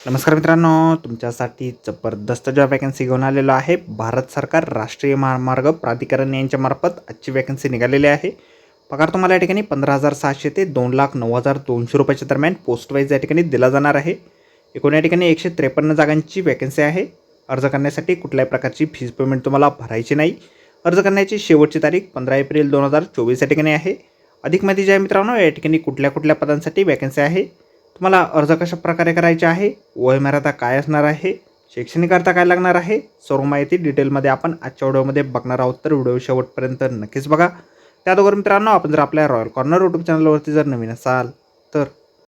नमस्कार मित्रांनो, तुमच्यासाठी जबरदस्त जॉब वॅकन्सी घेऊन आलेलो आहे. भारत सरकार राष्ट्रीय महामार्ग प्राधिकरण यांच्यामार्फत आजची वॅकन्सी निघालेली आहे. पगार तुम्हाला या ठिकाणी 15,700 ते 2,09,200 रुपयाच्या दरम्यान पोस्ट वाईज या ठिकाणी दिला जाणार आहे. एकूण या ठिकाणी 153 जागांची वॅकन्सी आहे. अर्ज करण्यासाठी कुठल्याही प्रकारची फीज पेमेंट तुम्हाला भरायची नाही. अर्ज करण्याची शेवटची तारीख 15 एप्रिल 2024 या ठिकाणी आहे. अधिक माहिती जी आहे मित्रांनो, या ठिकाणी कुठल्या कुठल्या पदांसाठी वॅकन्सी आहे, तुम्हाला अर्ज कशा प्रकारे करायचे आहे, वयोमर्यादा काय असणार आहे, शैक्षणिक अर्थ काय लागणार आहे, सर्व माहिती डिटेलमध्ये आपण आजच्या व्हिडिओमध्ये बघणार आहोत. तर व्हिडिओ शेवटपर्यंत नक्कीच बघा. त्याचबरोबर मित्रांनो, आपण जर आपल्या रॉयल कॉर्नर यूट्यूब चॅनलवरती जर नवीन असाल तर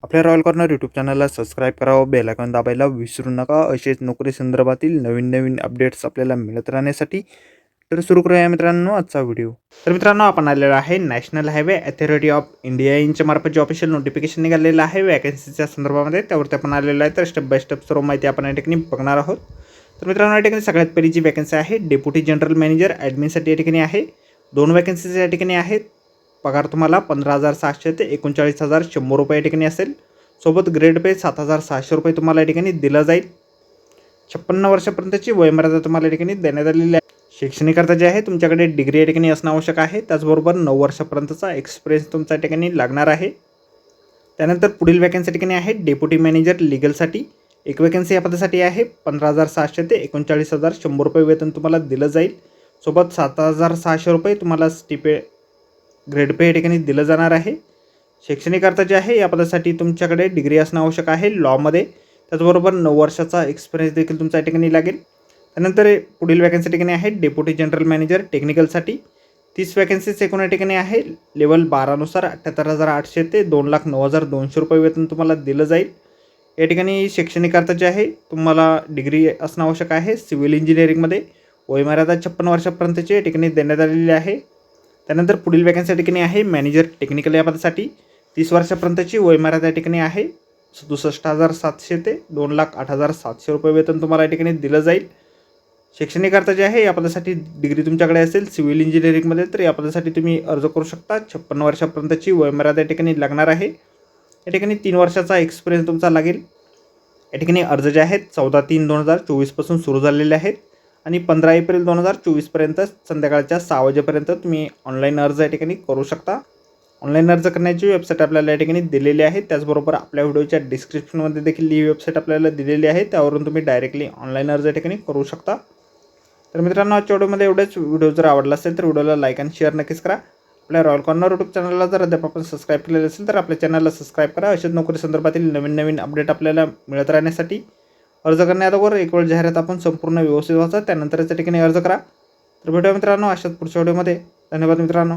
आपल्या रॉयल कॉर्नर यूट्यूब चॅनलला सबस्क्राईब करावं, बेल आयकॉन दाबायला विसरू नका. असेच नोकरी संदर्भातील नवीन नवीन अपडेट्स आपल्याला मिळत राहण्यासाठी. तर सुरू करूया मित्रांनो आजचा व्हिडिओ. तर मित्रांनो, आपण आलेलो आहे national highway authority of India यांच्या मार्फत जे ऑफिशियल नोटिफिकेशन निघालेलं आहे वॅकन्सीच्या संदर्भामध्ये, त्यावरती आपण आलेलो आहे. तर स्टेप बाय स्टेप सर्व माहिती आपण या ठिकाणी बघणार आहोत. तर मित्रांनो, या ठिकाणी सगळ्यात पहिली जी वॅकन्सी आहे डेप्युटी जनरल मॅनेजर ॲडमिनसाठी या ठिकाणी आहे. 2 वॅकन्सीज या ठिकाणी आहेत. पगार तुम्हाला 15,700 ते 39,100 रुपये या ठिकाणी असेल. सोबत ग्रेड पे 7,600 रुपये तुम्हाला या ठिकाणी दिला जाईल. 56 वर्षापर्यंतची वयोमर्यादा तुम्हाला या ठिकाणी देण्यात आलेली आहे. शैक्षणिक अर्थ जे आहे तुमच्याकडे डिग्री या ठिकाणी असणं आवश्यक आहे. त्याचबरोबर 9 वर्षापर्यंतचा एक्सपिरियन्स तुमच्या ठिकाणी लागणार आहे. त्यानंतर पुढील वॅकन्सी ठिकाणी आहे डेप्युटी मॅनेजर लिगलसाठी. एक वॅकन्सी या पदासाठी आहे. 15,700 ते 39,100 रुपये वेतन तुम्हाला दिलं जाईल. सोबत 7,600 रुपये तुम्हाला ग्रेड पे या ठिकाणी दिलं जाणार आहे. शैक्षणिक अर्थ जे आहे या पदासाठी तुमच्याकडे डिग्री असणं आवश्यक आहे लॉमध्ये. त्याचबरोबर 9 वर्षाचा एक्सपिरियन्स देखील तुमच्या ठिकाणी लागेल. त्यानंतर पुढील वॅकन्सी ठिकाणी आहे डेप्युटी जनरल मॅनेजर टेक्निकलसाठी. 30 वॅकन्सीज एकूण या ठिकाणी आहे. लेवल 12नुसार 78,800 ते 2,09,200 रुपये वेतन तुम्हाला दिलं जाईल. या ठिकाणी शैक्षणिक अर्थ जे आहे तुम्हाला डिग्री असणं आवश्यक आहे सिव्हिल इंजिनिअरिंगमध्ये. वयोमर्यादा 56 वर्षापर्यंतची या ठिकाणी देण्यात आलेली आहे. त्यानंतर पुढील वॅकन्सी ठिकाणी आहे मॅनेजर टेक्निकल या पदासाठी. 30 वर्षापर्यंतची वयोमर्यादा या ठिकाणी आहे. 67,700 ते 2,08,700 रुपये वेतन तुम्हाला या ठिकाणी दिलं जाईल. शैक्षणिक अर्थ जे आहे या पदासाठी डिग्री तुमच्याकडे असेल सिव्हिल इंजिनिअरिंगमध्ये, तर या पदासाठी तुम्ही अर्ज करू शकता. 56 वर्षापर्यंतची वयोमर्यादा या ठिकाणी लागणार आहे. या ठिकाणी 3 वर्षाचा एक्सपिरियन्स तुमचा लागेल. या ठिकाणी अर्ज जे आहेत 14/3/2024 पासून सुरू झालेले आहेत आणि 15 एप्रिल 2024पर्यंत संध्याकाळच्या 6 वाजेपर्यंत तुम्ही ऑनलाईन अर्ज या ठिकाणी करू शकता. ऑनलाईन अर्ज करण्याची वेबसाईट आपल्याला या ठिकाणी दिलेली आहे. त्याचबरोबर आपल्या व्हिडिओच्या डिस्क्रिप्शनमध्ये देखील ही वेबसाईट आपल्याला दिलेली आहे. त्यावरून तुम्ही डायरेक्टली ऑनलाईन अर्ज या ठिकाणी करू शकता. तर मित्रांनो, आजच्या व्हिडिओमध्ये एवढंच. व्हिडिओ जर आवडला असेल तर व्हिडिओला लाईक आणि शेअर नक्कीच करा. आपल्या रॉयल कॉर्नर यूट्यूब चॅनलला जर अद्याप आपण सबस्क्राईब केलेलं असेल तर आपल्या चॅनलला सबस्क्राईब करा. अशाच नोकरी संदर्भातील नवीन नवीन अपडेट आपल्याला मिळत राहण्यासाठी. अर्ज करण्याअगोदर एक वेळ जाहिरात आपण संपूर्ण व्यवस्थित वाचा, त्यानंतरच या ठिकाणी अर्ज करा. तर भेटूया मित्रांनो अशाच पुढच्या व्हिडिओमध्ये. धन्यवाद मित्रांनो.